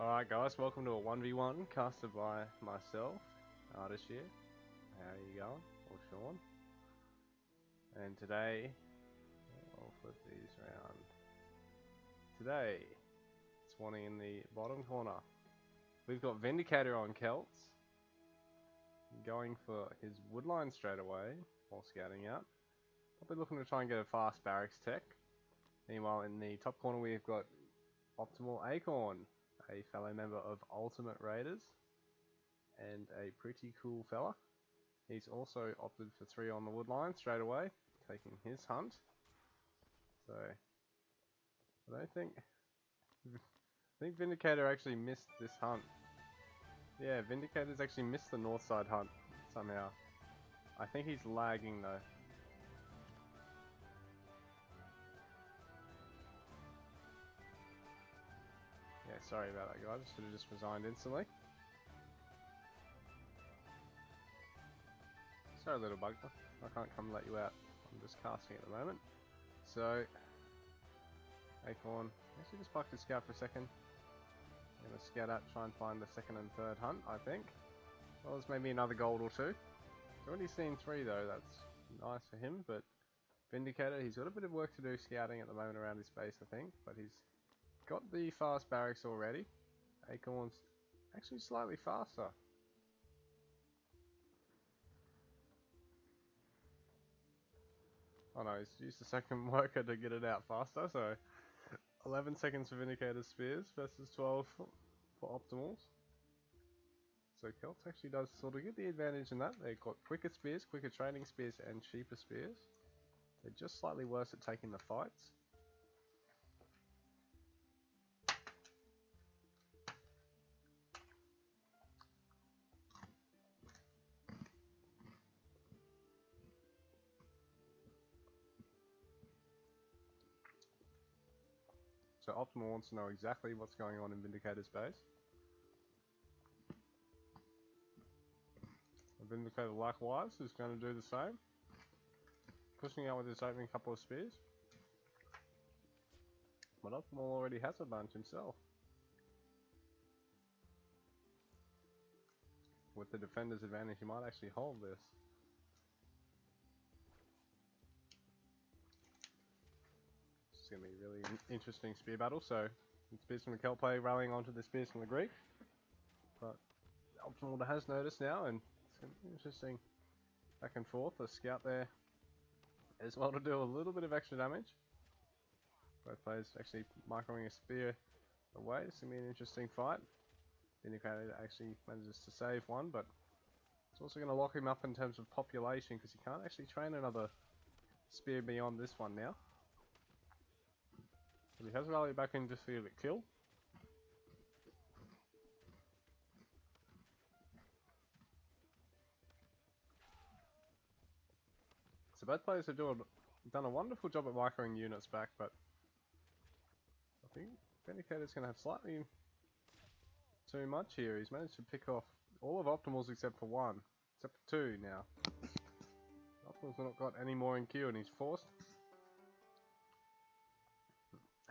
Alright guys, welcome to a 1v1 casted by myself, Artist here. How are you going? Or Sean. And today, I'll flip these around. Today, spawning in the bottom corner, we've got Vindicator on Celts. Going for his woodline straight away, while scouting out. Probably looking to try and get a fast barracks tech. Meanwhile, in the top corner we've got Optimal Acorn, a fellow member of Ultimate Raiders, and a pretty cool fella. He's also opted for 3 on the woodline straight away, taking his hunt. So, I don't think... I think Vindicator actually missed this hunt. Yeah, Vindicator's actually missed the north side hunt, somehow. I think he's lagging though. Yeah, sorry about that guys, I should have just resigned instantly. Sorry little bug, I can't come let you out. I'm just casting at the moment. So, Acorn, actually just park the scout for a second. I'm going to scout out, try and find the second and third hunt, I think. Well, there's maybe another gold or 2. He's already seen 3 though, that's nice for him, but Vindicator, he's got a bit of work to do scouting at the moment around his base I think, but he's got the fast barracks already. Acorn's actually slightly faster. Oh no, he's used the second worker to get it out faster, so 11 seconds for Vindicator's spears versus 12 for Optimals. So Celts actually does sort of get the advantage in that. They've got quicker spears, quicker training spears and cheaper spears. They're just slightly worse at taking the fights. So Optimal wants to know exactly what's going on in Vindicator's base. Vindicator likewise is going to do the same. Pushing out with his opening couple of spears. But Optimal already has a bunch himself. With the defender's advantage, he might actually hold this. It's going to be a really interesting spear battle. So, spears from the Celt play rallying onto the spears from the Greek. But Optimal has noticed now, and it's going to be interesting back and forth. The scout there as well to do a little bit of extra damage. Both players actually microing a spear away. It's going to be an interesting fight. Vindicator actually manages to save one, but it's also going to lock him up in terms of population because he can't actually train another spear beyond this one now. But he has rallied back in just for the kill. So both players have done a wonderful job at microing units back, but I think Vindicator's going to have slightly too much here. He's managed to pick off all of Optimals except for 1. Except for 2 now. Optimal's not got any more in queue and he's forced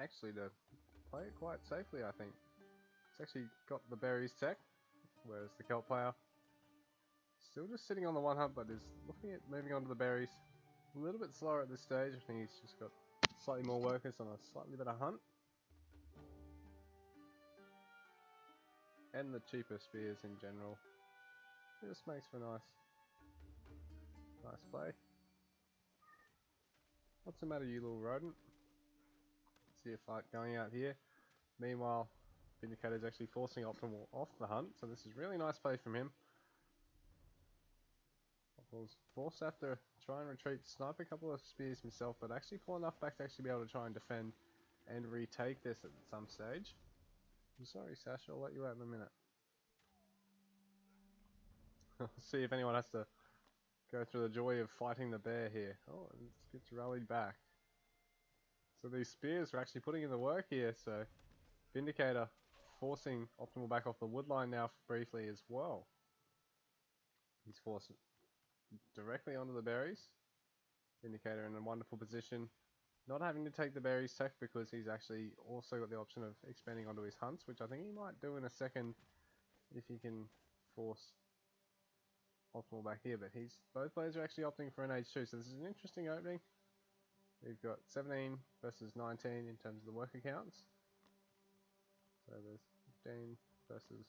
actually to play it quite safely I think. He's actually got the berries tech, whereas the Celt player still just sitting on the 1 hunt but is looking at moving on to the berries. A little bit slower at this stage. I think he's just got slightly more workers on a slightly better hunt. And the cheaper spears in general. It just makes for a nice play. What's the matter, you little rodent? See a fight going out here. Meanwhile, Vindicator's actually forcing Optimal off the hunt, so this is really nice play from him. Optimal's forced to have to try and retreat, snipe a couple of spears himself, but actually pull enough back to actually be able to try and defend and retake this at some stage. I'm sorry, Sasha, I'll let you out in a minute. See if anyone has to go through the joy of fighting the bear here. Oh, it gets rallied back. So these spears are actually putting in the work here, so Vindicator forcing Optimal back off the woodline now briefly as well. He's forced directly onto the berries. Vindicator in a wonderful position. not having to take the berries tech because he's actually also got the option of expanding onto his hunts, which I think he might do in a second if he can force Optimal back here. But both players are actually opting for an H2, so this is an interesting opening. We've got 17 versus 19 in terms of the worker counts. So there's 15 versus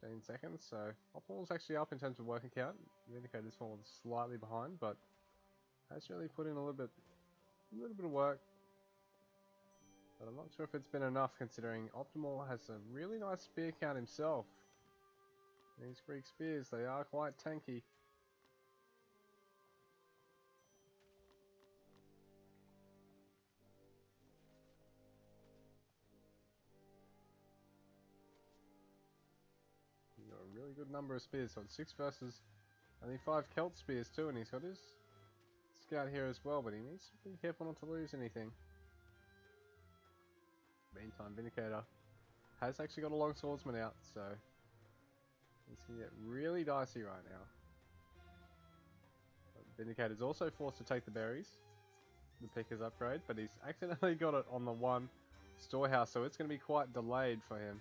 15 seconds. So Optimal's actually up in terms of worker count. Vindicator's fallen slightly behind, but has really put in a little bit of work. But I'm not sure if it's been enough considering Optimal has a really nice spear count himself. These Greek spears, they are quite tanky. He's got a really good number of spears, so it's 6 versus only 5 Celt spears too, and he's got his scout here as well, but he needs to be careful not to lose anything. Meantime, Vindicator has actually got a long swordsman out, so it's going to get really dicey right now. But Vindicator's also forced to take the berries, the picker's upgrade, but he's accidentally got it on the one storehouse, so it's going to be quite delayed for him.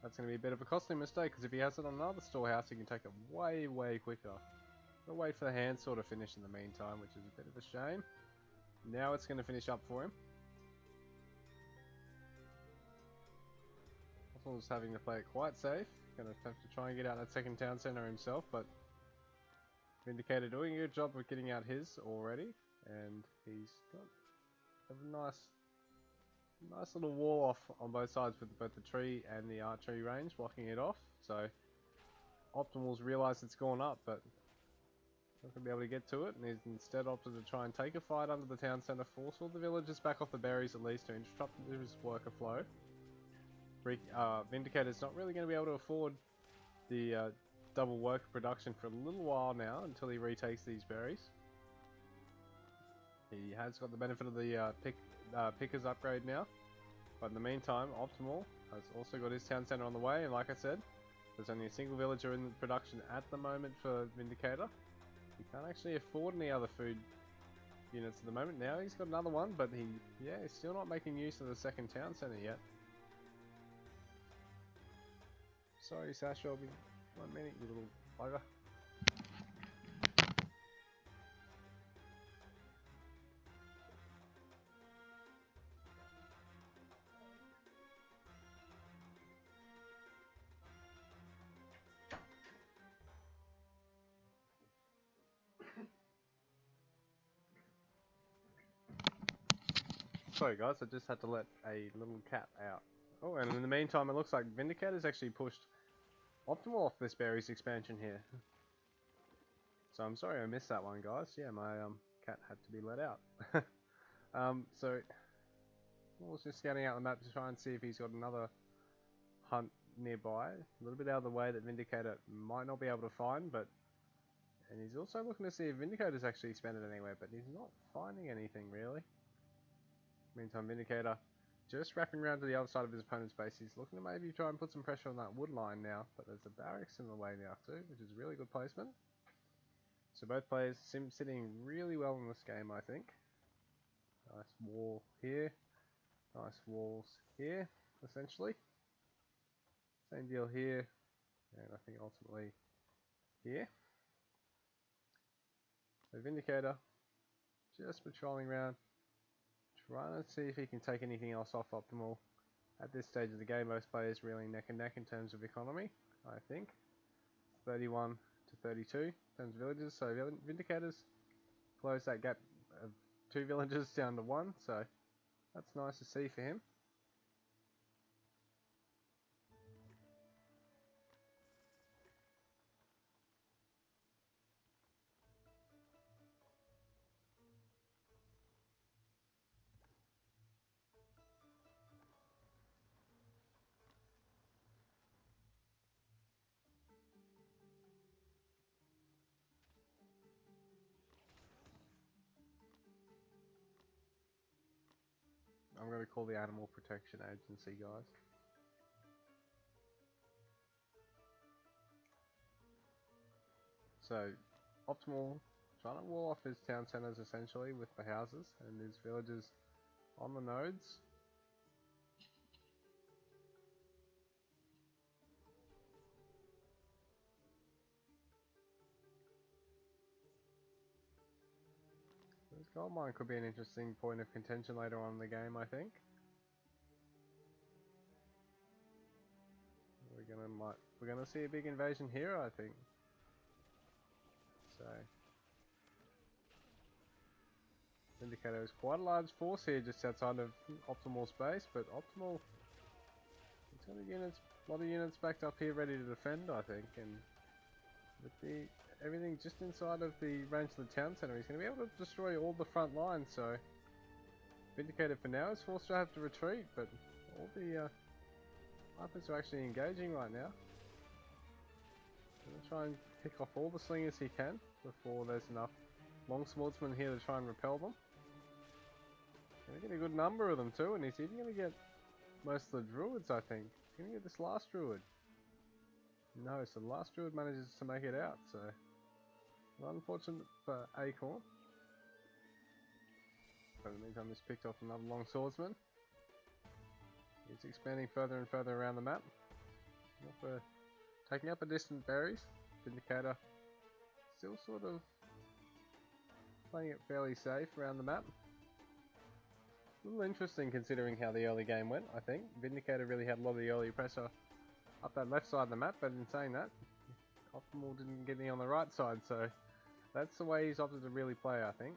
That's going to be a bit of a costly mistake, because if he has it on another storehouse, he can take it way, way quicker. I'll wait for the hand sword to finish in the meantime, which is a bit of a shame. Now it's going to finish up for him. Oswald's having to play it quite safe. Going to have to try and get out that second town centre himself, but Vindicator doing a good job of getting out his already, and he's got a nice little wall off on both sides with both the tree and the archery range, blocking it off. So Optimal's realised it's gone up, but not going to be able to get to it, and he's instead opted to try and take a fight under the town centre, force all the villagers back off the berries at least to interrupt his worker flow. Vindicator's not really going to be able to afford the double worker production for a little while now until he retakes these berries. He has got the benefit of the picker's upgrade now, but in the meantime Optimal has also got his town centre on the way, and like I said, there's only a single villager in production at the moment for Vindicator. He can't actually afford any other food units at the moment. Now he's got another one, but he's still not making use of the second town centre yet. Sorry, Sasha, I'll be 1 minute, you little bugger. Sorry guys, I just had to let a little cat out. Oh, and in the meantime it looks like Vindicator's actually pushed Optimal off this berries expansion here. So I'm sorry I missed that one, guys. Yeah, my cat had to be let out. So I was just scouting out the map to try and see if he's got another hunt nearby, a little bit out of the way that Vindicator might not be able to find, and he's also looking to see if Vindicator's actually expanded anywhere, but he's not finding anything really. Meantime, Vindicator just wrapping around to the other side of his opponent's base. He's looking to maybe try and put some pressure on that wood line now, but there's a barracks in the way now too, which is really good placement. So both players sitting really well in this game, I think. Nice wall here, nice walls here, essentially. Same deal here, and I think ultimately here. So Vindicator just patrolling around, trying to see if he can take anything else off Optimal. At this stage of the game, most players really neck and neck in terms of economy, I think. 31 to 32 in terms of villages, so Vindicators close that gap of 2 villages down to 1, so that's nice to see for him. I'm going to call the Animal Protection Agency, guys. So, Optimal trying to wall off his town centres essentially with the houses and his villages on the nodes. This gold mine could be an interesting point of contention later on in the game, I think. We're gonna see a big invasion here, I think. So Vindicator is quite a large force here just outside of optimal space, but optimal, it's got a lot of units backed up here ready to defend, I think, and with everything just inside of the range of the town centre, he's going to be able to destroy all the front lines. So Vindicator for now is forced to have to retreat, but all the Hypers are actually engaging right now. Going to try and pick off all the slingers he can before there's enough long swordsmen here to try and repel them. Going to get a good number of them too, and he's even going to get most of the druids, I think. He's going to get this last druid. No, so the last druid manages to make it out, so unfortunate for Acorn. But in the meantime, he's picked off another long swordsman. He's expanding further and further around the map. Taking up a distant berries. Vindicator still sort of playing it fairly safe around the map. A little interesting considering how the early game went, I think. Vindicator really had a lot of the early pressure up that left side of the map, but in saying that, Optimal didn't get any on the right side, so that's the way he's opted to really play, I think.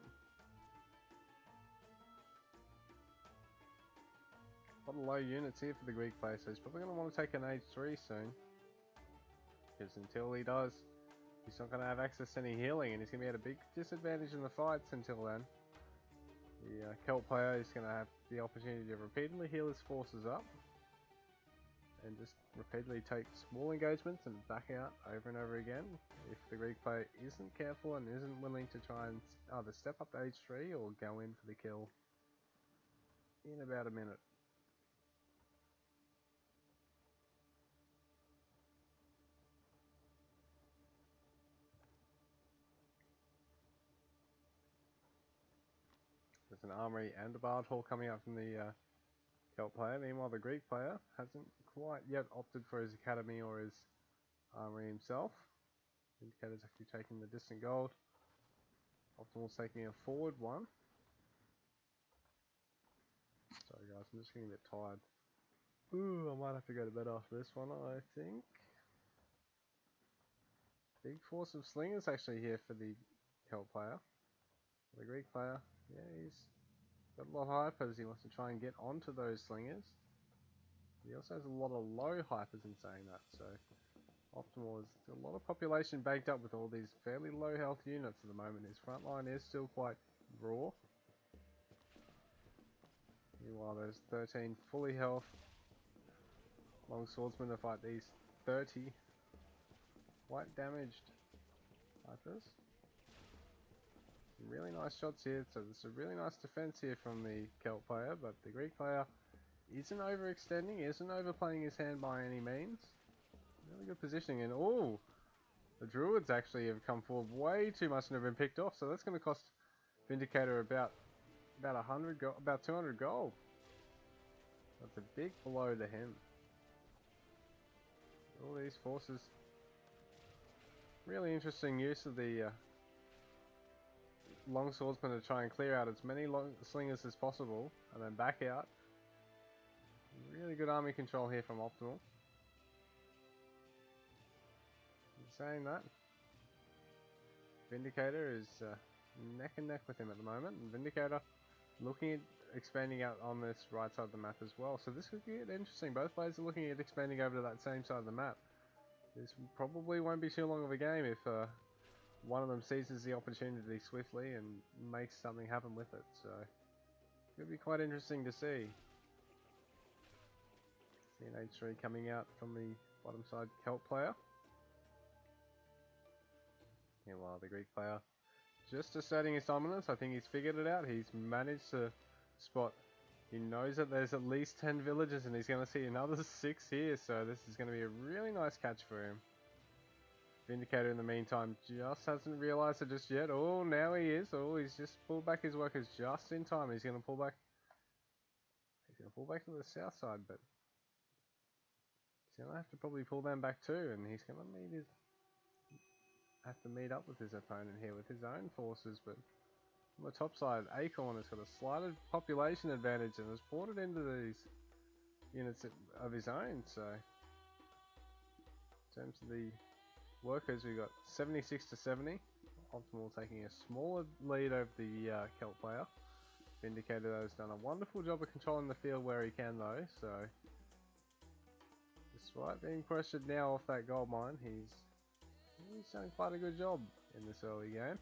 A lot of low units here for the Greek player, so he's probably going to want to take an H3 soon. Because until he does, he's not going to have access to any healing, and he's going to be at a big disadvantage in the fights until then. The Celt player is going to have the opportunity to repeatedly heal his forces up. And just repeatedly take small engagements and back out over and over again if the Greek player isn't careful and isn't willing to try and either step up to H3 or go in for the kill in about a minute. There's an armory and a bard hall coming up from the Celt player. Meanwhile, the Greek player hasn't quite yet opted for his academy or his armory himself. Vindicator's actually taking the distant gold. Optimal's taking a forward one. Sorry guys, I'm just getting a bit tired. Ooh, I might have to go to bed after this one, I think. Big force of slingers actually here for the Celt player. The Greek player, yeah, he's got a lot of hypers. He wants to try and get onto those slingers. He also has a lot of low hypers in saying that, so Optimal has a lot of population banked up with all these fairly low health units at the moment. His front line is still quite raw. Meanwhile, there's 13 fully health long swordsmen to fight these 30 quite damaged hypers. Some really nice shots here, so there's a really nice defense here from the Celt player, but the Greek player isn't overextending, isn't overplaying his hand by any means. Really good positioning, and oh, the druids actually have come forward way too much and have been picked off, so that's going to cost Vindicator about 100 gold, about 200 gold. That's a big blow to him. All these forces, really interesting use of the long swordsman to try and clear out as many long slingers as possible and then back out. Really good army control here from Optimal. Saying that, Vindicator is neck and neck with him at the moment, and Vindicator looking at expanding out on this right side of the map as well, so this could get interesting. Both players are looking at expanding over to that same side of the map. This probably won't be too long of a game if one of them seizes the opportunity swiftly and makes something happen with it, so it could be quite interesting to see. See an H3 coming out from the bottom side Celt player. Meanwhile, the Greek player just asserting his dominance. I think he's figured it out. He's managed to spot. He knows that there's at least 10 villages and he's going to see another 6 here. So this is going to be a really nice catch for him. Vindicator in the meantime just hasn't realised it just yet. Oh, now he is. Oh, he's just pulled back his workers just in time. He's going to pull back. He's going to pull back to the south side, but he's going to have to probably pull them back too, and he's going to have to meet up with his opponent here with his own forces. But on the top side, Acorn has got a slight population advantage and has brought it into these units of his own. So in terms of the workers, we got 76 to 70. Optimal taking a smaller lead over the Celt player. Vindicator though has done a wonderful job of controlling the field where he can though, so despite being pressured now off that gold mine, he's done quite a good job in this early game.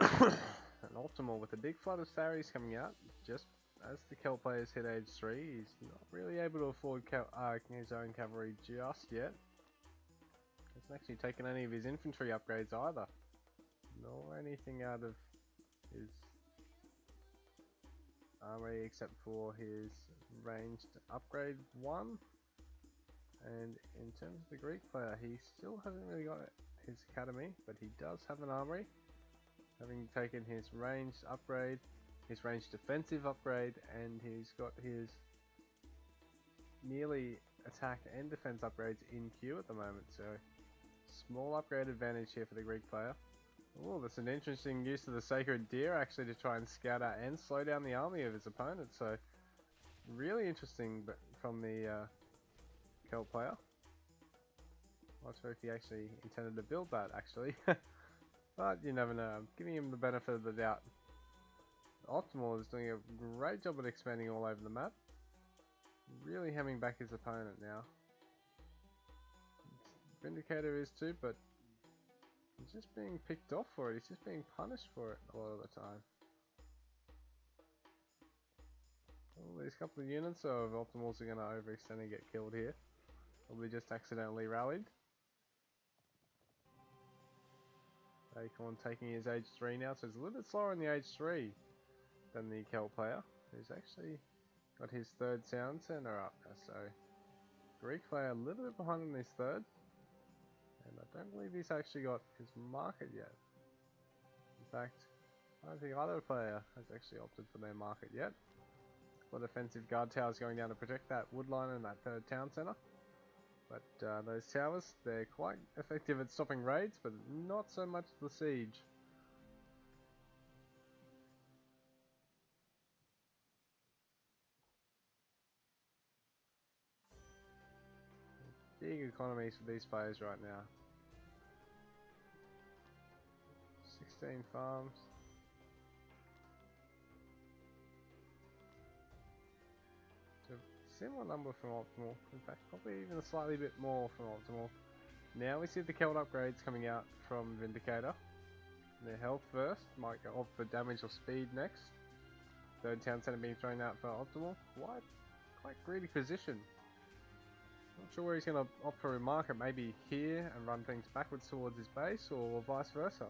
And Optimal with a big flood of Saris coming out just as the Celt players hit age 3. He's not really able to afford his own cavalry just yet. Hasn't actually taken any of his infantry upgrades either, nor anything out of his armory except for his ranged upgrade 1. And in terms of the Greek player, he still hasn't really got his academy, but he does have an armory, having taken his ranged upgrade, his ranged defensive upgrade, and he's got his nearly attack and defense upgrades in queue at the moment, so small upgrade advantage here for the Greek player. Oh, that's an interesting use of the Sacred Deer actually to try and scout out and slow down the army of his opponent, so really interesting but from the Celt player. Not sure if he actually intended to build that actually, but you never know. I'm giving him the benefit of the doubt. Optimal is doing a great job at expanding all over the map, really hemming back his opponent now. Vindicator is too, but he's just being picked off for it. He's just being punished for it a lot of the time. Well, these couple of units of Optimals are going to overextend and get killed here. Probably just accidentally rallied. Acorn taking his age 3 now, so he's a little bit slower in the age 3 than the Celt player, who's actually got his 3rd sound center up. So Greek player a little bit behind on his 3rd, and I don't believe he's actually got his market yet. In fact, I don't think either player has actually opted for their market yet. The defensive guard towers going down to protect that wood line and that 3rd town center. But those towers, they're quite effective at stopping raids, but not so much the siege. Big economies for these players right now. 16 farms. Similar number from Optimal, in fact probably even a slightly bit more from Optimal. Now we see the Celt upgrades coming out from Vindicator. Their health first, might go off for damage or speed next. 3rd town center being thrown out for Optimal. Quite greedy position. Not sure where he's going to opt for a market, maybe here and run things backwards towards his base, or vice versa.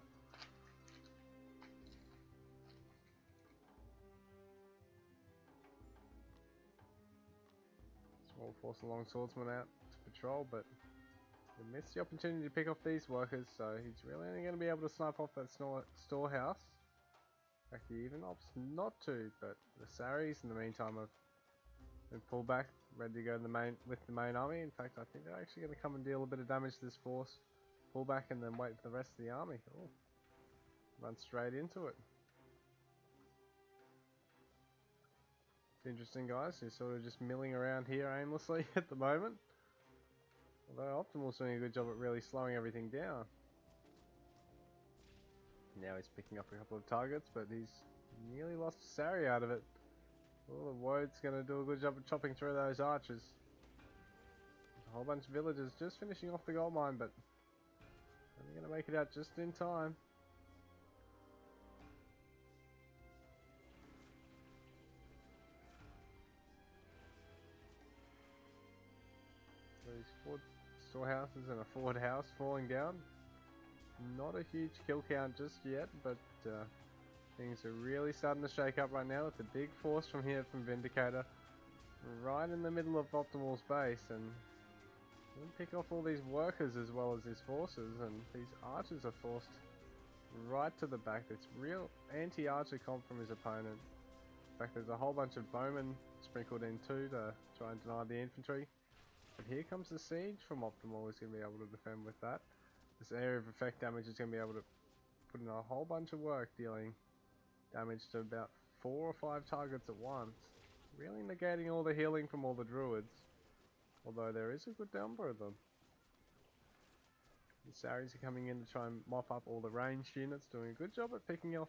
Small force of long swordsmen out to patrol, but he missed the opportunity to pick off these workers, so he's really only going to be able to snipe off that storehouse. In fact, he even opts not to, but the Saris in the meantime have been pulled back, ready to go to with the main army. In fact, I think they're actually going to come and deal a bit of damage to this force, pull back and then wait for the rest of the army. Oh, run straight into it. It's interesting, guys. He's sort of just milling around here aimlessly at the moment. Although Optimal's doing a good job at really slowing everything down. Now he's picking up a couple of targets, but he's nearly lost a Sari out of it. Oh, the Wode's going to do a good job of chopping through those archers. There's a whole bunch of villagers just finishing off the gold mine, but only going to make it out just in time. These 4 storehouses and a forward house falling down. Not a huge kill count just yet, but Things are really starting to shake up right now with the big force from here from Vindicator. Right in the middle of Optimal's base, and he'll pick off all these workers as well as his forces, and these archers are forced right to the back. It's real anti-archer comp from his opponent. In fact, there's a whole bunch of bowmen sprinkled in too to try and deny the infantry. But here comes the siege from Optimal. He's going to be able to defend with that. This area of effect damage is going to be able to put in a whole bunch of work, dealing damage to about 4 or 5 targets at once. Really negating all the healing from all the druids. Although there is a good number of them. The Saris are coming in to try and mop up all the ranged units, doing a good job at picking off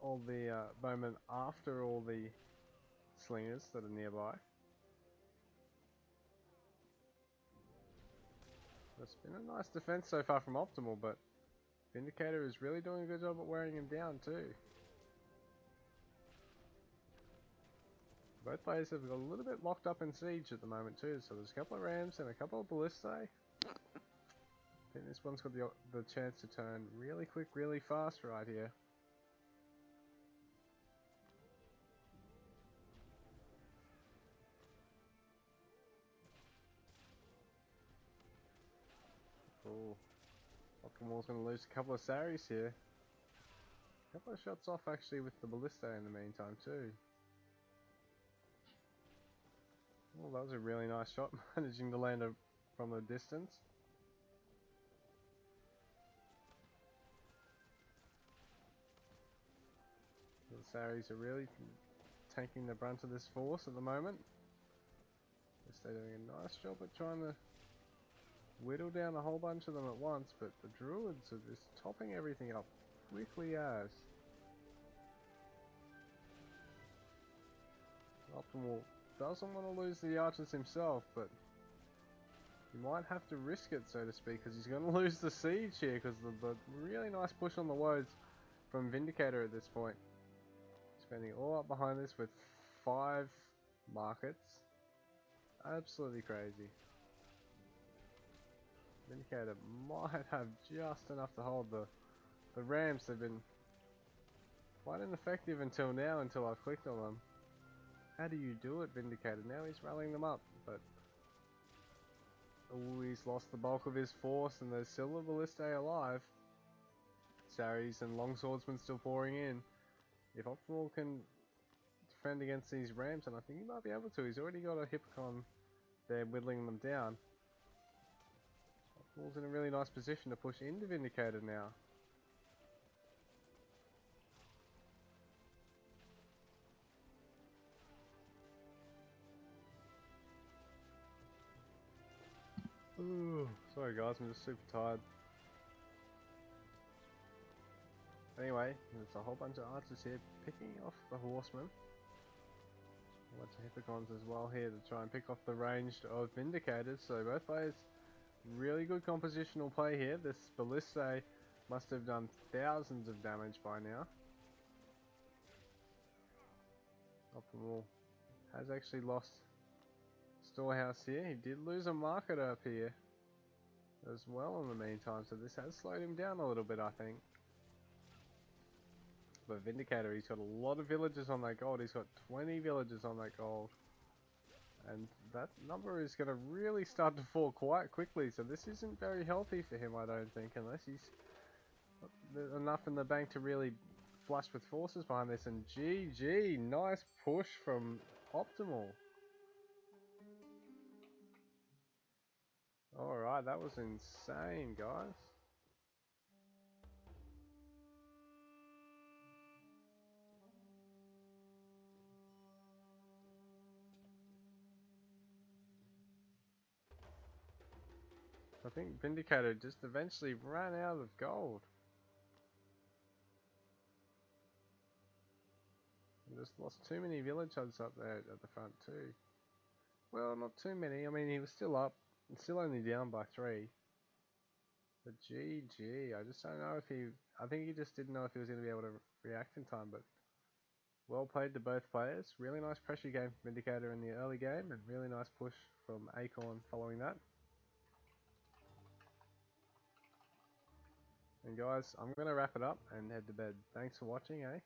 all the bowmen after all the slingers that are nearby. It's been a nice defense so far from Optimal, but Vindicator is really doing a good job at wearing him down too. Both players have got a little bit locked up in siege at the moment too, so there's a couple of rams and a couple of ballistae. I think this one's got the chance to turn really quick, really fast right here. Oh, Optimal's going to lose a couple of Saris here. A couple of shots off actually with the ballistae in the meantime too. Oh, that was a really nice shot, managing to land from a distance. The Saris are really taking the brunt of this force at the moment. They're doing a nice job at trying to whittle down a whole bunch of them at once, but the druids are just topping everything up quickly as. Optimal doesn't want to lose the archers himself, but he might have to risk it, so to speak, because he's going to lose the siege here because of the really nice push on the woads from Vindicator at this point. Spending all up behind this with 5 markets. Absolutely crazy. Vindicator might have just enough to hold the rams. They've been quite ineffective until now, until I've clicked on them. How do you do it, Vindicator? Now he's rallying them up, but oh, he's lost the bulk of his force, and there's still the ballistae alive. Saris and longswordsmen still pouring in. If Optimal can defend against these rams, and I think he might be able to, he's already got a Hippocon there whittling them down. Optimal's in a really nice position to push into Vindicator now. Ooh, sorry guys, I'm just super tired. Anyway, there's a whole bunch of archers here picking off the horsemen. A bunch of hippocons as well here to try and pick off the ranged of Vindicators. So both players, really good compositional play here. This ballistae must have done thousands of damage by now. Optimal has actually lost storehouse here. He did lose a market up here as well in the meantime, so this has slowed him down a little bit, I think. But Vindicator, he's got a lot of villagers on that gold. He's got 20 villagers on that gold. And that number is going to really start to fall quite quickly, so this isn't very healthy for him, I don't think, unless he's got enough in the bank to really flush with forces behind this. And GG, nice push from Optimal. Alright, that was insane, guys. I think Vindicator just eventually ran out of gold. And just lost too many village hubs up there at the front too. Well, not too many. I mean, he was still up. And still only down by 3. But GG, I just don't know if he... I think he just didn't know if he was going to be able to react in time, but... Well played to both players. Really nice pressure game from Vindicator in the early game, and really nice push from Acorn following that. And guys, I'm gonna wrap it up and head to bed. Thanks for watching, eh?